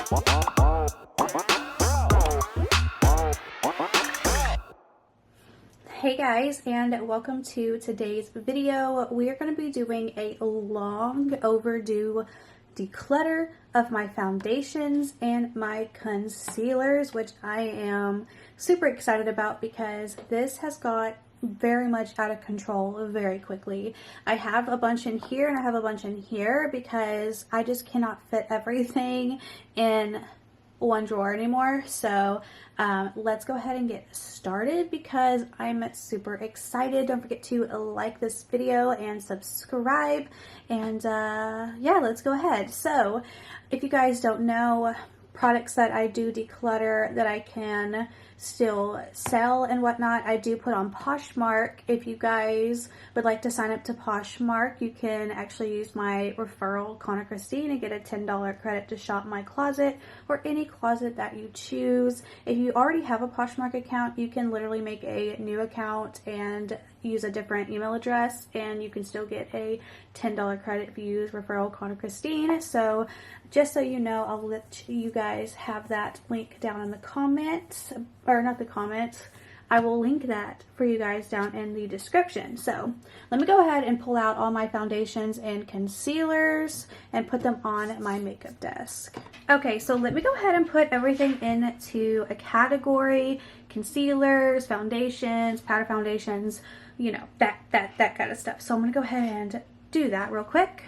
Hey guys, and welcome to today's video. We are going to be doing a long overdue declutter of my foundations and my concealers, which I am super excited about because this has got very much out of control very quickly. I have a bunch in here and I have a bunch in here because I just cannot fit everything in one drawer anymore. So let's go ahead and get started because I'm super excited. Don't forget to like this video and subscribe, and yeah, let's go ahead. So if you guys don't know, products that I do declutter that I can still sell and whatnot, I do put on POSHMARK. If you guys would like to sign up to POSHMARK, you can actually use my referral CONNORKRYSTYN and get a $10 credit to shop my closet or any closet that you choose. If you already have a POSHMARK account, you can literally make a new account and use a different email address, and you can still get a $10 credit if you use referral CONNORKRYSTYN. So just so you know, I'll let you guys have that link down in the comments, or not the comments, I will link that for you guys down in the description. So let me go ahead and pull out all my foundations and concealers and put them on my makeup desk. Okay, so let me go ahead and put everything into a category: concealers, foundations, powder foundations, you know, that kind of stuff. So I'm gonna go ahead and do that real quick.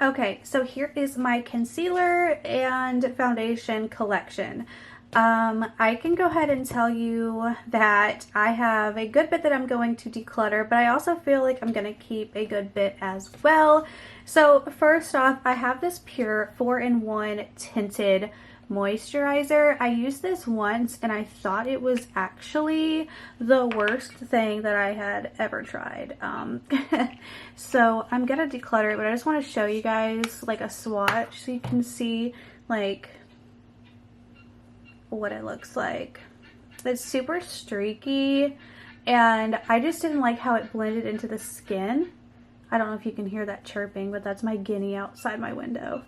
Okay, so here is my concealer and foundation collection. I can go ahead and tell you that I have a good bit that I'm going to declutter, but I also feel like I'm going to keep a good bit as well. So first off, I have this Pure 4-in-1 tinted moisturizer. I used this once and I thought it was actually the worst thing that I had ever tried. So I'm gonna declutter it, but I just want to show you guys like a swatch so you can see like what it looks like. It's super streaky and I just didn't like how it blended into the skin. I don't know if you can hear that chirping, but that's my guinea outside my window.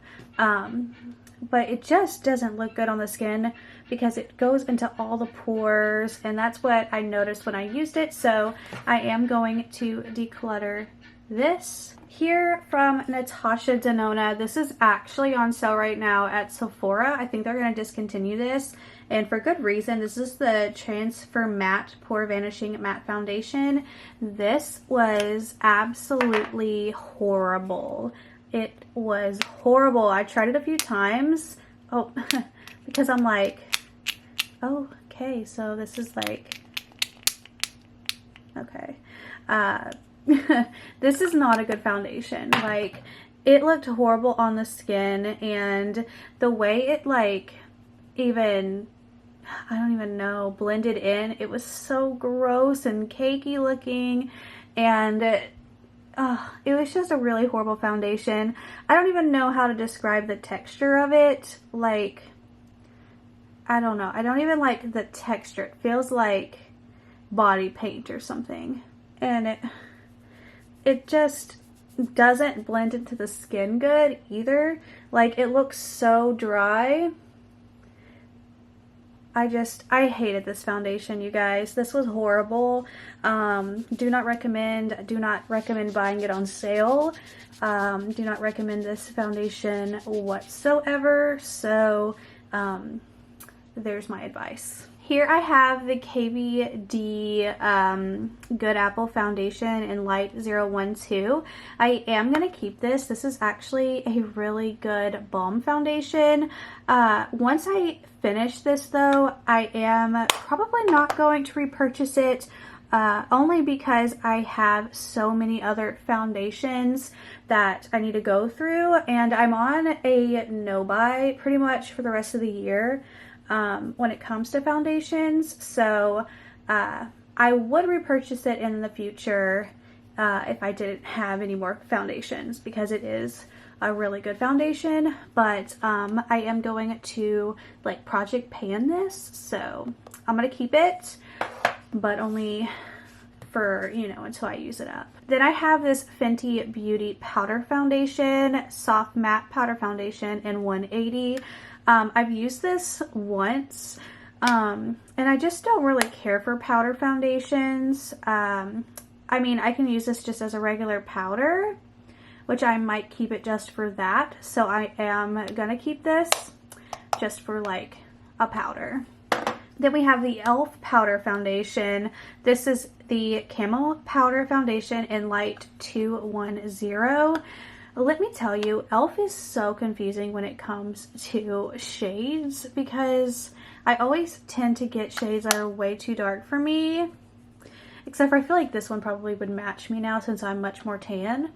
But it just doesn't look good on the skin because it goes into all the pores, and that's what I noticed when I used it. So I am going to declutter this. Here from Natasha Denona, this is actually on sale right now at Sephora. I think they're going to discontinue this, and for good reason. This is the Transfer Matte Pore Vanishing Matte Foundation. This was absolutely horrible. It was horrible. I tried it a few times. Oh, because I'm like, oh, okay, so this is like, okay. This is not a good foundation. Like, it looked horrible on the skin, and the way it like even, I don't even know, blended in, it was so gross and cakey looking, and it was just a really horrible foundation. I don't even know how to describe the texture of it. Like, I don't know. I don't even like the texture. It feels like body paint or something. And it just doesn't blend into the skin good either. Like, it looks so dry. I hated this foundation, you guys. This was horrible. Do not recommend buying it on sale. Do not recommend this foundation whatsoever. So, there's my advice. Here I have the KVD Good Apple Foundation in Light 012. I am going to keep this. This is actually a really good balm foundation. Once I finish this though, I am probably not going to repurchase it. only because I have so many other foundations that I need to go through, and I'm on a no-buy pretty much for the rest of the year when it comes to foundations. So I would repurchase it in the future if I didn't have any more foundations, because it is a really good foundation. But I am going to like project pan this, so I'm gonna keep it, but only for, you know, until I use it up. Then I have this Fenty Beauty powder foundation, soft matte powder foundation in 180. I've used this once, and I just don't really care for powder foundations. I mean, I can use this just as a regular powder, which I might keep it just for that. So I am gonna keep this just for like a powder. Then we have the e.l.f. powder foundation. This is the Camo powder foundation in light 210. Let me tell you, e.l.f. is so confusing when it comes to shades, because I always tend to get shades that are way too dark for me. Except for I feel like this one probably would match me now since I'm much more tan.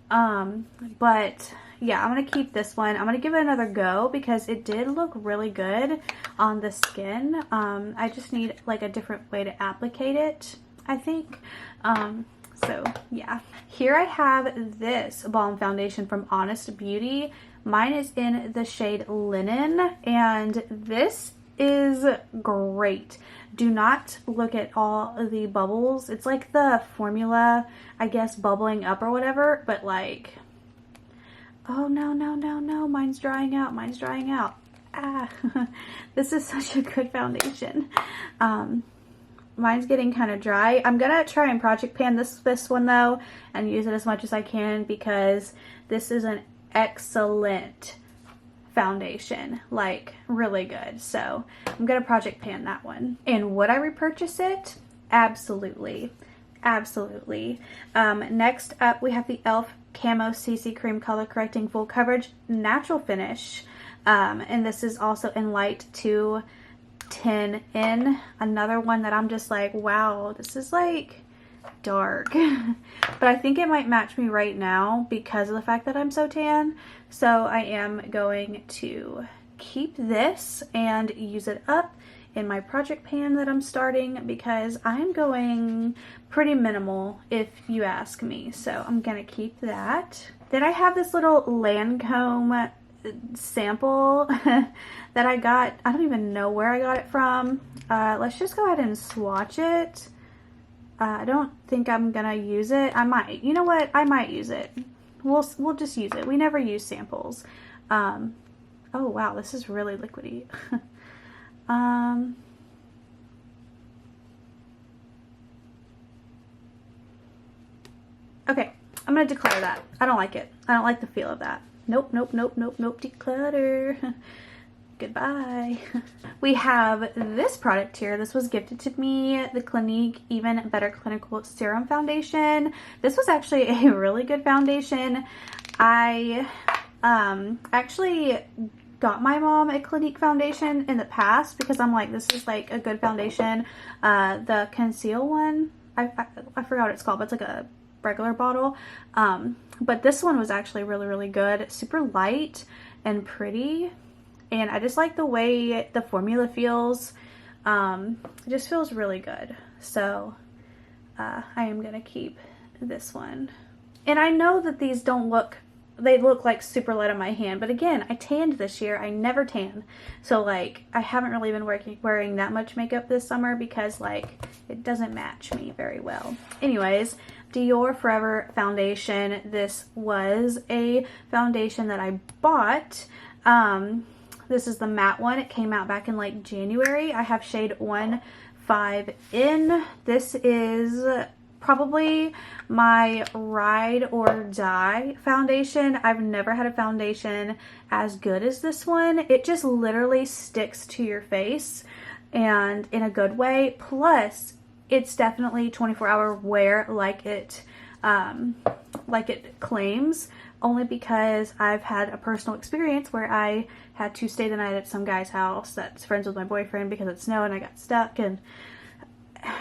But yeah, I'm going to keep this one. I'm going to give it another go because it did look really good on the skin. I just need like a different way to applicate it, I think. So yeah. Here I have this balm foundation from Honest Beauty. Mine is in the shade Linen, and this is great. Do not look at all of the bubbles. It's like the formula, I guess, bubbling up or whatever, but like, oh no, no, no, no, mine's drying out, mine's drying out. Ah, this is such a good foundation. Mine's getting kind of dry. I'm gonna try and project pan this one though, and use it as much as I can, because this is an excellent foundation, like really good. So I'm gonna project pan that one. And would I repurchase it? Absolutely, absolutely. Next up we have the e.l.f. Camo CC Cream Color Correcting Full Coverage Natural Finish, and this is also in light 210N. Another one that I'm just like, wow, this is like dark. But I think it might match me right now because of the fact that I'm so tan. So I am going to keep this and use it up in my project pan that I'm starting, because I'm going pretty minimal if you ask me. So I'm gonna keep that. Then I have this little Lancome sample that I got. I don't even know where I got it from. Let's just go ahead and swatch it. I don't think I'm gonna use it. I might. You know what? I might use it. We'll just use it. We never use samples. Oh wow, this is really liquidy. Okay, I'm gonna declutter that. I don't like it. I don't like the feel of that. Nope, nope, nope, nope, nope, declutter. Goodbye. We have this product here. This was gifted to me, the Clinique Even Better Clinical Serum Foundation. This was actually a really good foundation. I actually got my mom a Clinique foundation in the past because I'm like, this is like a good foundation. The Conceal one, I forgot what it's called, but it's like a regular bottle. But this one was actually really, really good. Super light and pretty. And I just like the way the formula feels. It just feels really good. So I am going to keep this one. And I know that these don't look, they look like super light on my hand. But again, I tanned this year. I never tan. So like, I haven't really been wearing that much makeup this summer because like, it doesn't match me very well. Anyways, Dior Forever foundation. This was a foundation that I bought. This is the matte one. It came out back in like January. I have shade 15N. This is probably my ride or die foundation. I've never had a foundation as good as this one. It just literally sticks to your face, and in a good way. Plus, it's definitely 24-hour wear like it claims, only because I've had a personal experience where I had to stay the night at some guy's house that's friends with my boyfriend because it snowed and I got stuck, and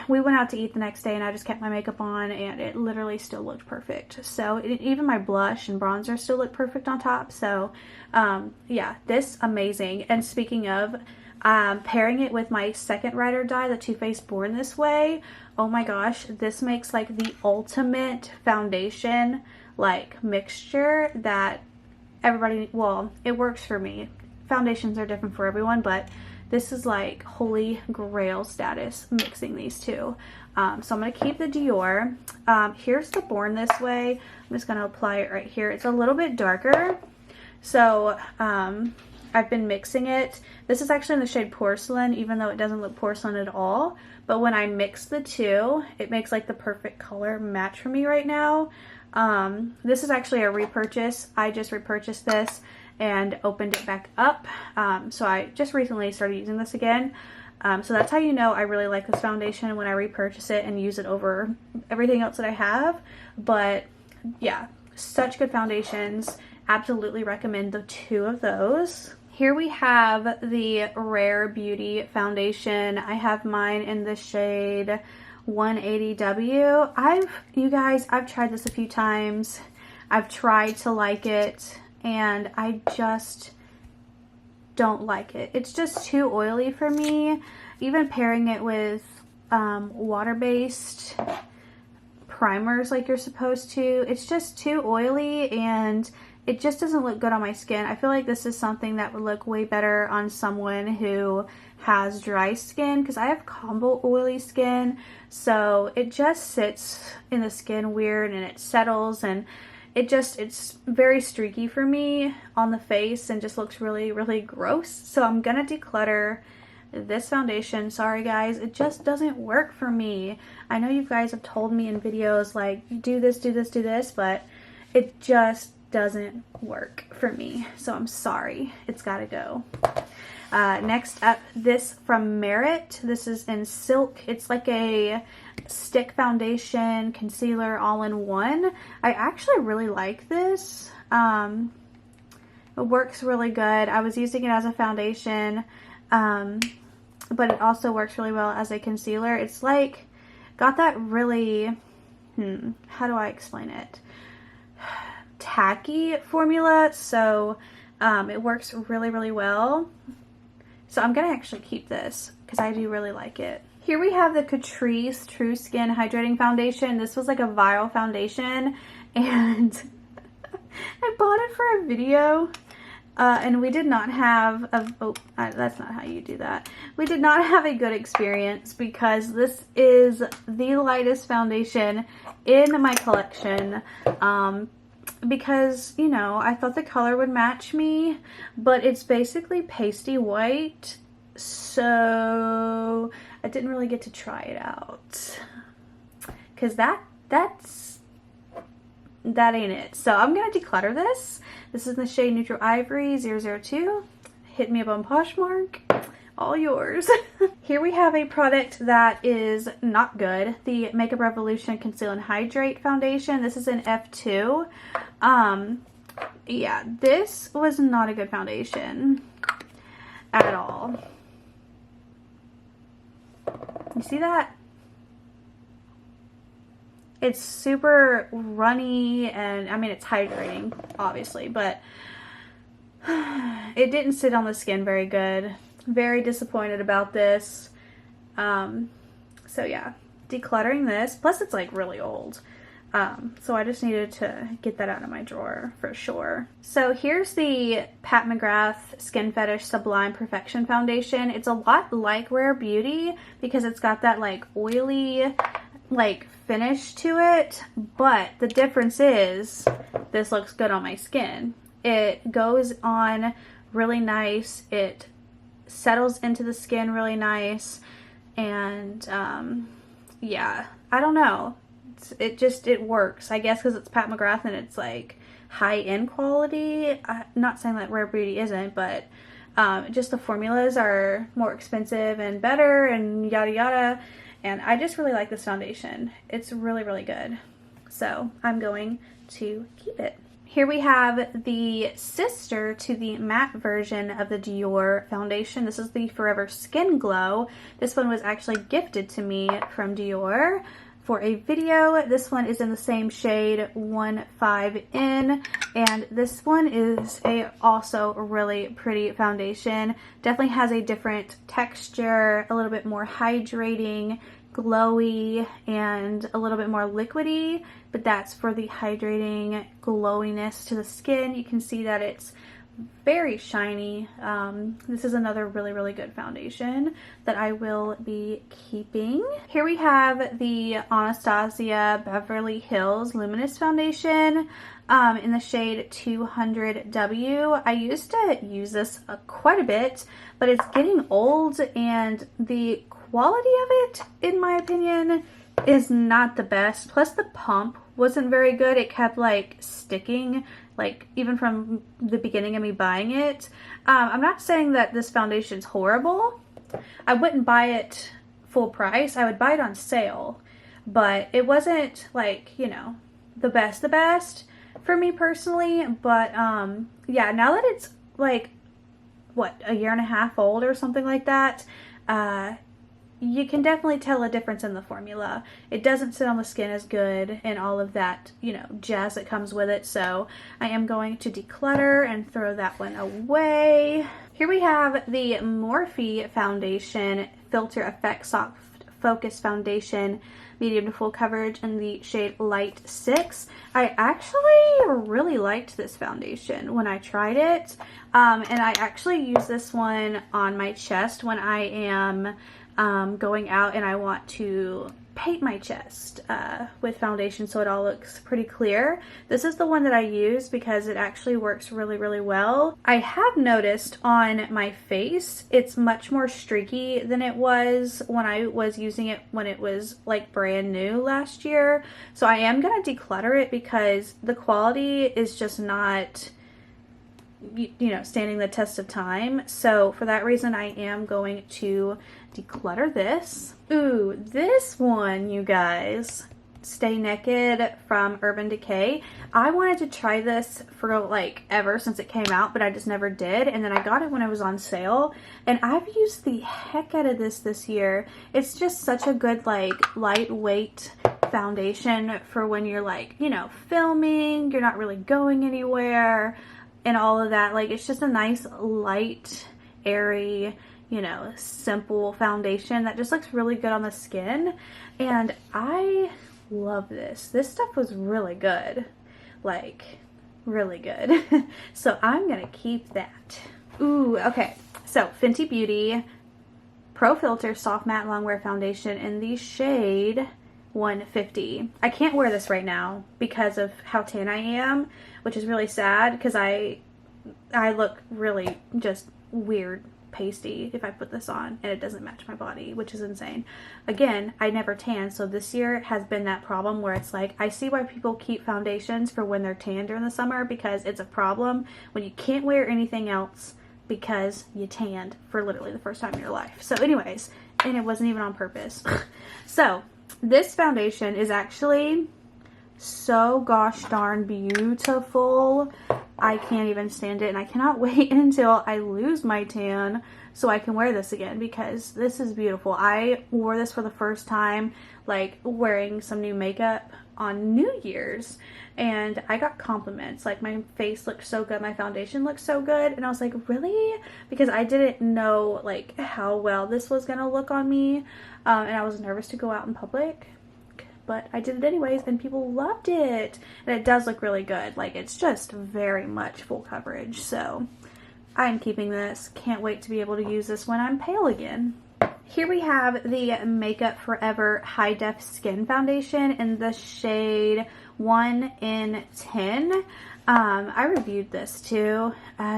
we went out to eat the next day and I just kept my makeup on and it literally still looked perfect. So even my blush and bronzer still look perfect on top. So yeah, this amazing. And speaking of, pairing it with my second ride or die, the Too Faced Born This Way, oh my gosh, this makes like the ultimate foundation like mixture that everybody, well, it works for me. Foundations are different for everyone, but this is like holy grail status mixing these two. So I'm going to keep the Dior. Here's the Born This Way. I'm just going to apply it right here. It's a little bit darker. So I've been mixing it. This is actually in the shade Porcelain, even though it doesn't look porcelain at all. But when I mix the two, it makes like the perfect color match for me right now. This is actually a repurchase. I just repurchased this and opened it back up. So I just recently started using this again. So that's how you know I really like this foundation, when I repurchase it and use it over everything else that I have. But yeah, such good foundations. Absolutely recommend the two of those. Here we have the Rare Beauty foundation. I have mine in the shade 180W. You guys, I've tried this a few times. I've tried to like it and I just don't like it. It's just too oily for me. Even pairing it with water-based primers like you're supposed to, it's just too oily and it just doesn't look good on my skin. I feel like this is something that would look way better on someone who has dry skin, because I have combo oily skin, so it just sits in the skin weird and it settles, and it's very streaky for me on the face and just looks really, really gross. So I'm gonna declutter this foundation. Sorry guys, it just doesn't work for me. I know you guys have told me in videos like, do this, do this, do this, but it just doesn't work for me. So I'm sorry, it's gotta go. Next up, this from Merit. This is in Silk. It's like a stick foundation, concealer, all in one. I actually really like this. It works really good. I was using it as a foundation, but it also works really well as a concealer. It's like, got that really, how do I explain it? Tacky formula, so it works really, really well. So I'm gonna actually keep this because I do really like it. Here we have the Catrice True Skin Hydrating Foundation. This was like a viral foundation and I bought it for a video and we did not have that's not how you do that. We did not have a good experience because this is the lightest foundation in my collection. Because, you know, I thought the color would match me, but it's basically pasty white, so I didn't really get to try it out, because that ain't it. So I'm gonna declutter this. This is in the shade Neutral Ivory 002. Hit me up on Poshmark. All yours. Here we have a product that is not good. The Makeup Revolution Conceal and Hydrate Foundation. This is in F2. Yeah, this was not a good foundation at all. You see that? It's super runny, and I mean, it's hydrating, obviously, but it didn't sit on the skin very good. Very disappointed about this. So yeah, decluttering this. Plus it's like really old. So I just needed to get that out of my drawer for sure. So here's the Pat McGrath Skin Fetish Sublime Perfection Foundation. It's a lot like Rare Beauty because it's got that like oily like finish to it, but the difference is this looks good on my skin. It goes on really nice. It settles into the skin really nice, and yeah, I don't know, it works, I guess, because it's Pat McGrath and it's like high-end quality. I'm not saying that Rare Beauty isn't, but just the formulas are more expensive and better and yada yada, and I just really like this foundation. It's really, really good, so I'm going to keep it. Here we have the sister to the matte version of the Dior foundation. This is the Forever Skin Glow. This one was actually gifted to me from Dior for a video. This one is in the same shade 15N, and this one is also a really pretty foundation. Definitely has a different texture, a little bit more hydrating, glowy, and a little bit more liquidy, but that's for the hydrating glowiness to the skin. You can see that it's very shiny. This is another really good foundation that I will be keeping. Here we have the Anastasia Beverly Hills Luminous Foundation in the shade 200W. I used to use this quite a bit, but it's getting old, and the quality of it, in my opinion, is not the best. Plus the pump wasn't very good. It kept like sticking, like even from the beginning of me buying it. I'm not saying that this foundation's horrible. I wouldn't buy it full price. I would buy it on sale, but it wasn't like, you know, the best for me personally. But yeah, now that it's like, what, a year and a half old or something like that, you can definitely tell a difference in the formula. It doesn't sit on the skin as good and all of that, you know, jazz that comes with it. So I am going to declutter and throw that one away. Here we have the Morphe Foundation Filter Effect Soft Focus Foundation, medium to full coverage, in the shade Light 6. I actually really liked this foundation when I tried it. And I actually use this one on my chest when I am going out and I want to paint my chest with foundation so it all looks pretty clear. This is the one that I use because it actually works really well. I have noticed on my face it's much more streaky than it was when I was using it when it was like brand new last year. So I am going to declutter it because the quality is just not, you know, standing the test of time. So for that reason, I am going to declutter this. Ooh, this one, you guys, Stay Naked from Urban Decay. I wanted to try this for like ever since it came out, but I just never did. And then I got it when it was on sale, and I've used the heck out of this year. It's just such a good like lightweight foundation for when you're like, you know, filming, you're not really going anywhere and all of that. Like, it's just a nice light, airy, you know, simple foundation that just looks really good on the skin. And I love this. This stuff was really good, like really good. So I'm gonna keep that. Ooh, okay, so Fenty Beauty Pro Filter Soft Matte Longwear Foundation in the shade 150. I can't wear this right now because of how tan I am, which is really sad because I look really just weird pasty if I put this on, and it doesn't match my body, which is insane. Again, I never tan, so this year has been that problem where it's like, I see why people keep foundations for when they're tan during the summer, because it's a problem when you can't wear anything else because you tanned for literally the first time in your life. So anyways, and it wasn't even on purpose. So this foundation is actually so gosh darn beautiful. I can't even stand it, and I cannot wait until I lose my tan so I can wear this again, because this is beautiful. I wore this for the first time, like wearing some new makeup on New Year's, and I got compliments like my face looked so good, my foundation looked so good, and I was like, really? Because I didn't know like how well this was gonna look on me, and I was nervous to go out in public. But I did it anyways, and people loved it. And it does look really good. Like, it's just very much full coverage. So I'm keeping this. Can't wait to be able to use this when I'm pale again. Here we have the Makeup Forever High Def Skin Foundation in the shade 1 in 10. I reviewed this too.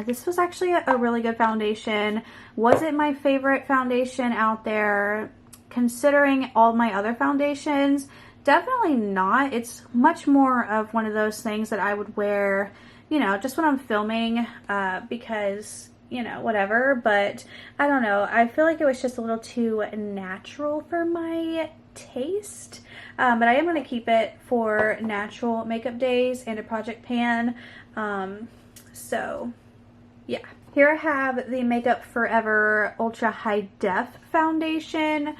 This was actually a really good foundation. Wasn't my favorite foundation out there, considering all my other foundations. Definitely not. It's much more of one of those things that I would wear, you know, just when I'm filming, because you know, whatever, but I don't know. I feel like it was just a little too natural for my taste. But I am going to keep it for natural makeup days and a project pan. So yeah. Here I have the Makeup Forever Ultra High Def Foundation.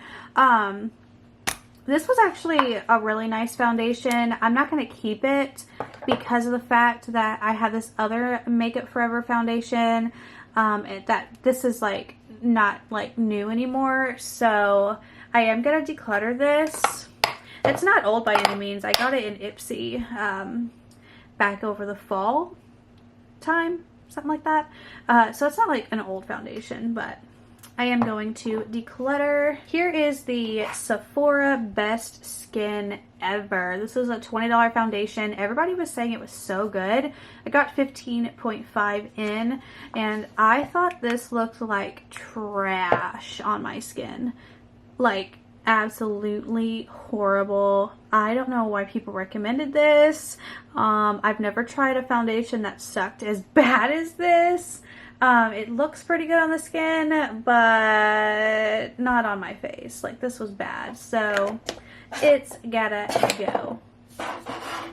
This was actually a really nice foundation. I'm not going to keep it because of the fact that I have this other Makeup Forever foundation that this is like not like new anymore. So I am going to declutter this. It's not old by any means. I got it in Ipsy back over the fall time, something like that. So it's not like an old foundation, but I am going to declutter. Here is the Sephora Best Skin Ever. This is a $20 foundation. Everybody was saying it was so good. I got 15.5 in, and I thought this looked like trash on my skin. Like, absolutely horrible. I don't know why people recommended this. I've never tried a foundation that sucked as bad as this. It looks pretty good on the skin, but not on my face. Like, this was bad. So it's gotta go.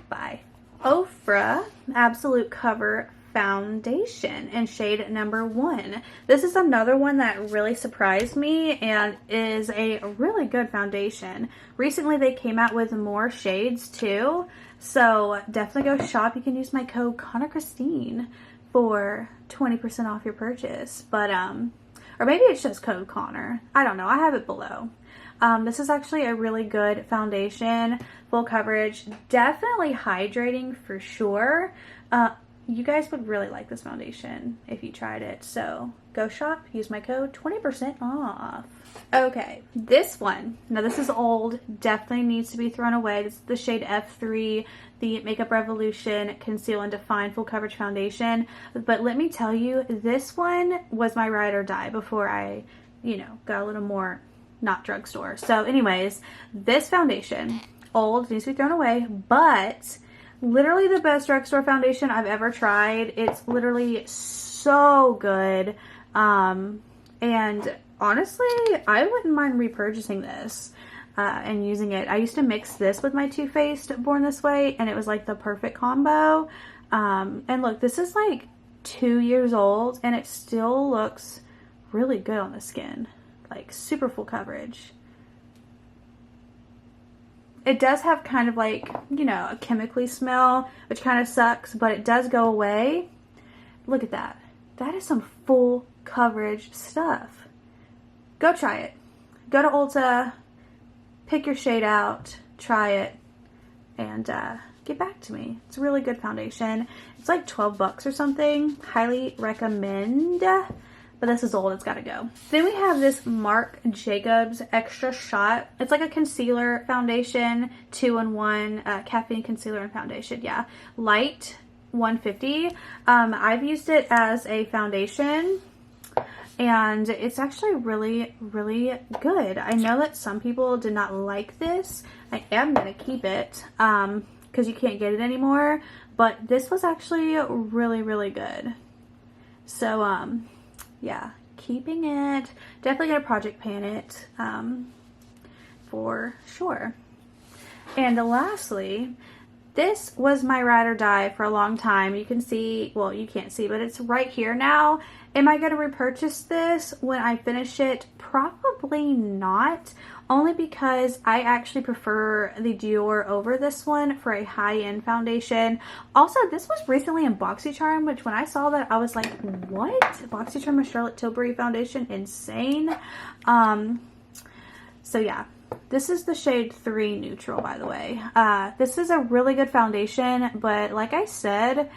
Bye. Ofra Absolute Cover Foundation in shade number 1. This is another one that really surprised me and is a really good foundation. Recently they came out with more shades too, so definitely go shop. You can use my code CONNORKRYSTYN for 20% off your purchase, but or maybe it's just code Connor. I don't know. I have it below. This is actually a really good foundation, full coverage, definitely hydrating for sure. You guys would really like this foundation if you tried it. So go shop, use my code, 20% off. Okay, this one. Now this is old, definitely needs to be thrown away. This is the shade F3, the Makeup Revolution Conceal and Define Full Coverage Foundation. But let me tell you, this one was my ride or die before I, you know, got a little more not drugstore. So anyways, this foundation, old, needs to be thrown away, but literally the best drugstore foundation I've ever tried. It's literally so good. And honestly, I wouldn't mind repurchasing this and using it. I used to mix this with my Too Faced Born This Way, and it was like the perfect combo. And look, this is like 2 years old, and it still looks really good on the skin. Like super full coverage. It does have kind of like, you know, a chemically smell, which kind of sucks, but it does go away. Look at that. That is some full coverage stuff. Go try it. Go to Ulta, pick your shade out, try it, and get back to me. It's a really good foundation. It's like 12 bucks or something. Highly recommend. But this is old, it's gotta go. Then we have this Marc Jacobs Extra Shot. It's like a concealer foundation, 2-in-1, caffeine concealer and foundation, yeah. Light, 150. I've used it as a foundation, and it's actually really, really good. I know that some people did not like this. I am gonna keep it, because you can't get it anymore, but this was actually really, really good. So, yeah, keeping it. Definitely gonna project pan it for sure. And lastly, this was my ride or die for a long time. You can see, well, you can't see, but it's right here now. Am I gonna repurchase this when I finish it? Probably not. Only because I actually prefer the Dior over this one for a high-end foundation. Also, this was recently in BoxyCharm, which when I saw that, I was like, what? BoxyCharm with Charlotte Tilbury foundation? Insane. So yeah, this is the shade 3 Neutral, by the way. This is a really good foundation, but like I said,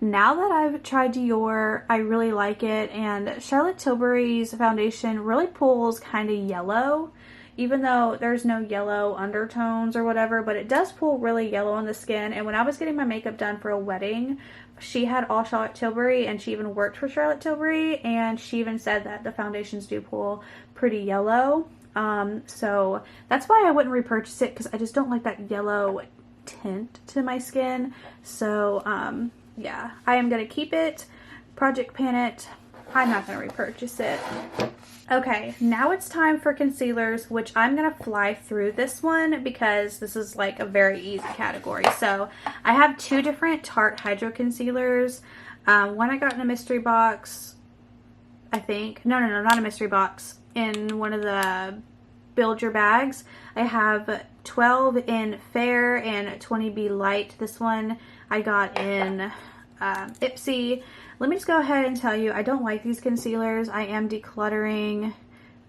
now that I've tried Dior, I really like it, and Charlotte Tilbury's foundation really pulls kind of yellow. Even though there's no yellow undertones or whatever, but it does pull really yellow on the skin. And when I was getting my makeup done for a wedding, she had all Charlotte Tilbury, and she even worked for Charlotte Tilbury, and she even said that the foundations do pull pretty yellow. So that's why I wouldn't repurchase it, because I just don't like that yellow tint to my skin. So yeah, I am going to keep it, project pan it. I'm not going to repurchase it. Okay, now it's time for concealers, which I'm going to fly through this one because this is like a very easy category. So I have two different Tarte Hydro Concealers. One I got in a mystery box, I think. No, not a mystery box. In one of the Build Your bags. I have 12 in Fair and 20B Light. This one I got in Ipsy. Let me just go ahead and tell you, I don't like these concealers. I am decluttering.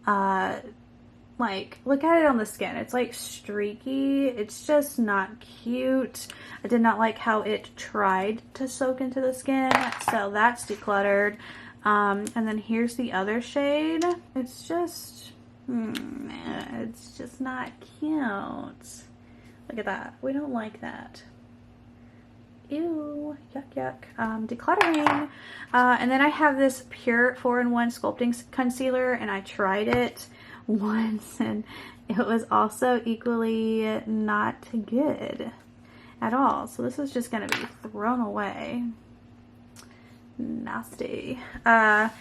Like, look at it on the skin. It's like streaky. It's just not cute. I did not like how it tried to soak into the skin. So that's decluttered. And then here's the other shade. It's just, it's just not cute. Look at that. We don't like that. Ew, yuck, yuck. Decluttering. And then I have this Pure 4-in-1 Sculpting Concealer, and I tried it once, and it was also equally not good at all. So this is just going to be thrown away. Nasty. I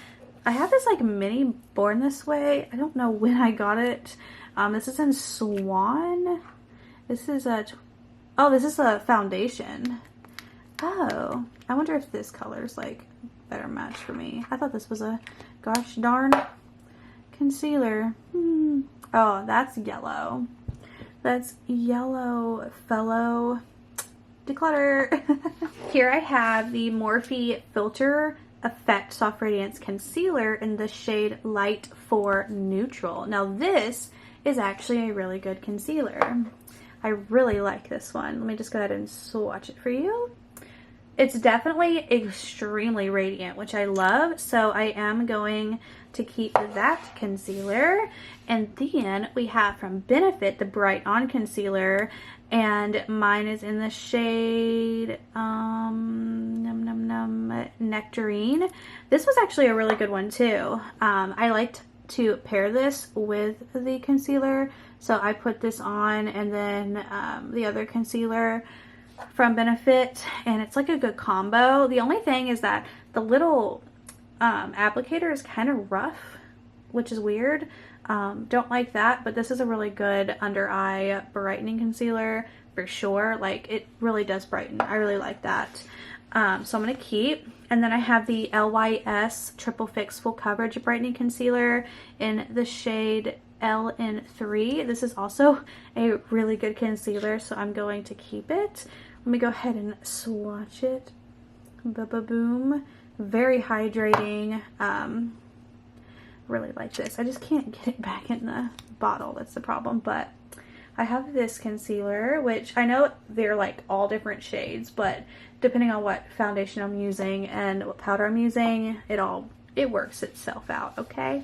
have this like mini Born This Way. I don't know when I got it. This is in Swan. This is a, oh, this is a foundation. Oh, I wonder if this color is like better match for me. I thought this was a gosh darn concealer. Oh, that's yellow. That's yellow, fellow. Declutter. Here I have the Morphe Filter Effect Soft Radiance Concealer in the shade Light 4 Neutral. Now this is actually a really good concealer. I really like this one. Let me just go ahead and swatch it for you. It's definitely extremely radiant, which I love. So I am going to keep that concealer. And then we have from Benefit the Bright On Concealer. And mine is in the shade Nectarine. This was actually a really good one too. I liked to pair this with the concealer. So I put this on and then the other concealer from Benefit, and it's like a good combo. The only thing is that the little applicator is kind of rough, which is weird. Don't like that, but this is a really good under eye brightening concealer for sure. Like, it really does brighten. I really like that. So I'm going to keep. And then I have the LYS Triple Fix Full Coverage Brightening Concealer in the shade LN3. This is also a really good concealer, so I'm going to keep it. Let me go ahead and swatch it. Ba-ba-boom. Very hydrating. Really like this. I just can't get it back in the bottle. That's the problem. But I have this concealer, which I know they're like all different shades, but depending on what foundation I'm using and what powder I'm using, it works itself out, okay?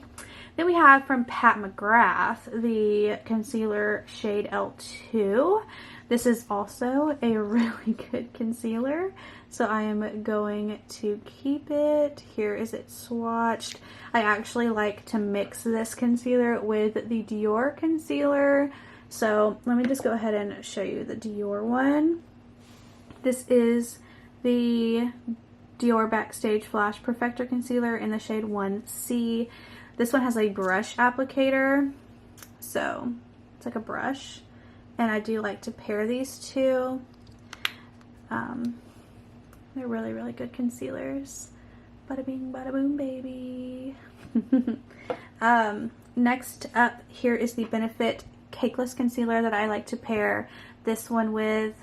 Then we have from Pat McGrath the concealer shade L2. This is also a really good concealer, so I am going to keep it. Here is it swatched. I actually like to mix this concealer with the Dior concealer, so let me just go ahead and show you the Dior one. This is the Dior Backstage Flash Perfector Concealer in the shade 1C. This one has a brush applicator, so it's like a brush, and I do like to pair these two. They're really, really good concealers. Bada bing, bada boom, baby. Next up, here is the Benefit Cakeless Concealer that I like to pair this one with.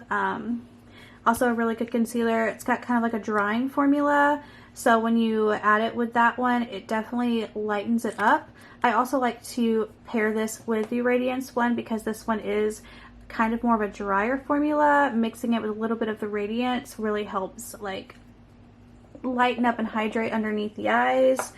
Also a really good concealer. It's got kind of like a drying formula, so when you add it with that one, it definitely lightens it up. I also like to pair this with the Radiance one because this one is kind of more of a drier formula. Mixing it with a little bit of the Radiance really helps like lighten up and hydrate underneath the eyes.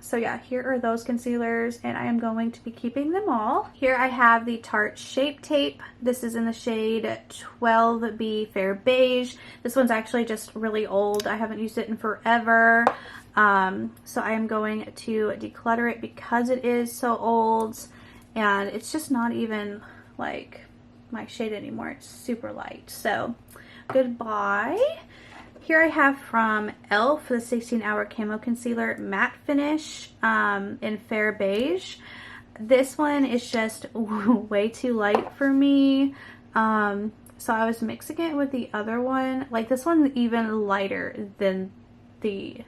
So yeah, here are those concealers, and I am going to be keeping them all. Here I have the Tarte Shape Tape. This is in the shade 12B Fair Beige. This one's actually just really old. I haven't used it in forever. So I am going to declutter it because it is so old, and it's just not even like my shade anymore. It's super light. So goodbye. here I have from e.l.f. the 16-Hour Camo Concealer Matte Finish in Fair Beige. This one is just way too light for me. So I was mixing it with the other one. Like, this one's even lighter than the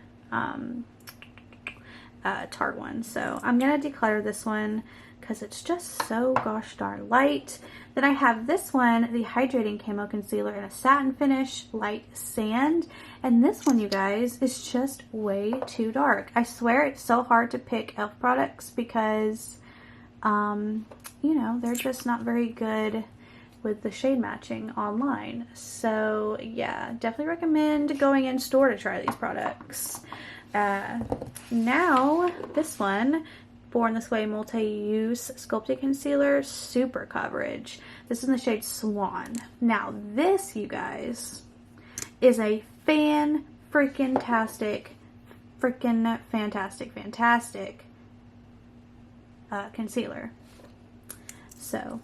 Tarte one. So I'm going to declutter this one because it's just so gosh darn light. Then I have this one, the Hydrating Camo Concealer in a satin finish, light sand. And this one, you guys, is just way too dark. I swear it's so hard to pick e.l.f. products because, you know, they're just not very good with the shade matching online. So yeah, definitely recommend going in store to try these products. Now this one, Born This Way Multi-Use Sculpting Concealer, Super Coverage. This is in the shade Swan. Now this, you guys, is a fantastic concealer. So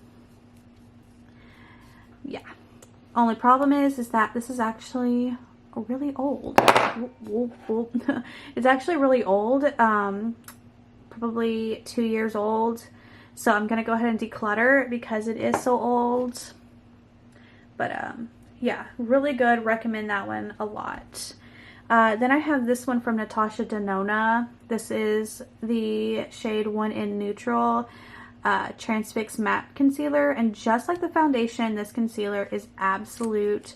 yeah, only problem is that this is actually really old. It's actually really old, probably 2 years old. So I'm gonna go ahead and declutter because it is so old. But yeah, really good. Recommend that one a lot. Then I have this one from Natasha Denona. This is the shade 1 in Neutral Transfix Matte Concealer, and just like the foundation, this concealer is absolute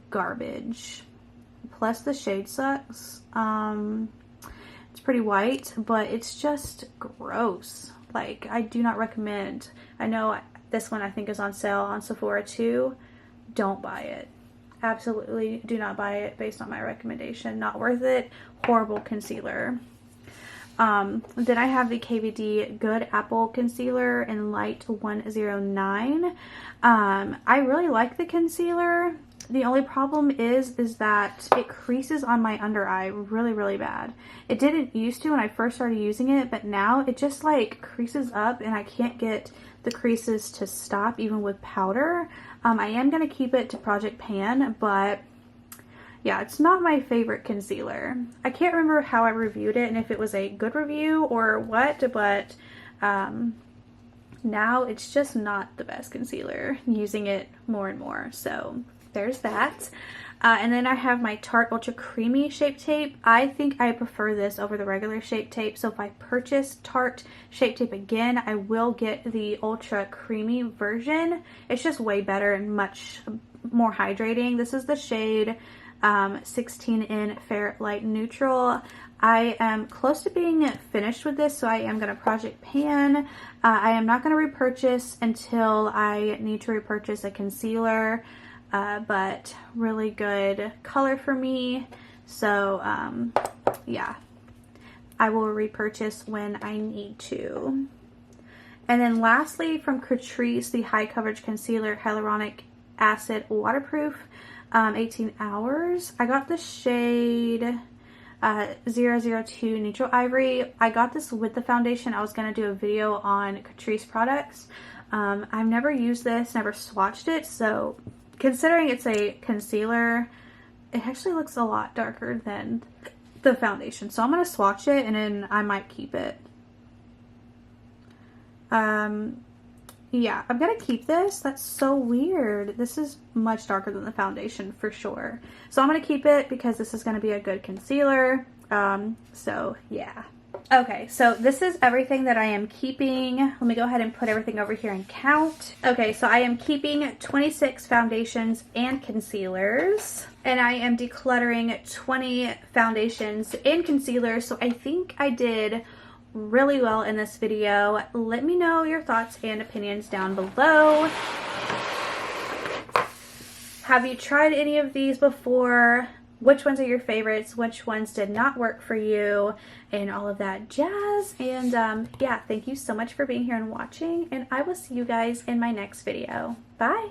garbage. Plus the shade sucks. It's pretty white, but it's just gross. Like, I do not recommend. I know this one I think is on sale on Sephora too. Don't buy it. Absolutely do not buy it based on my recommendation. Not worth it. Horrible concealer. Then I have the KVD Good Apple Concealer in Light 109. I really like the concealer. The only problem is that it creases on my under eye really bad. It didn't used to when I first started using it, but now it just like creases up and I can't get the creases to stop even with powder. I am going to keep it to Project Pan, but yeah, it's not my favorite concealer. I can't remember how I reviewed it and if it was a good review or what, but now it's just not the best concealer. I'm using it more and more, so there's that. And then I have my Tarte Ultra Creamy Shape Tape. I think I prefer this over the regular Shape Tape, so if I purchase Tarte Shape Tape again, I will get the Ultra Creamy version. It's just way better and much more hydrating. This is the shade 16 in Fair Light Neutral. I am close to being finished with this, so I am going to Project Pan. I am not going to repurchase until I need to repurchase a concealer. But really good color for me, so yeah, I will repurchase when I need to. And then lastly, from Catrice, the High Coverage Concealer Hyaluronic Acid Waterproof 18 Hours. I got the shade 002 Neutral Ivory. I got this with the foundation. I was going to do a video on Catrice products. I've never used this, never swatched it, so considering it's a concealer, it actually looks a lot darker than the foundation. So I'm going to swatch it and then I might keep it. Yeah, I'm going to keep this. That's so weird. This is much darker than the foundation for sure. So I'm going to keep it because this is going to be a good concealer. So yeah. Okay, so this is everything that I am keeping. Let me go ahead and put everything over here and count. Okay, so I am keeping 26 foundations and concealers, and I am decluttering 20 foundations and concealers, so I think I did really well in this video. Let me know your thoughts and opinions down below. Have you tried any of these before? Which ones are your favorites? Which ones did not work for you? And all of that jazz. And yeah, thank you so much for being here and watching. And I will see you guys in my next video. Bye!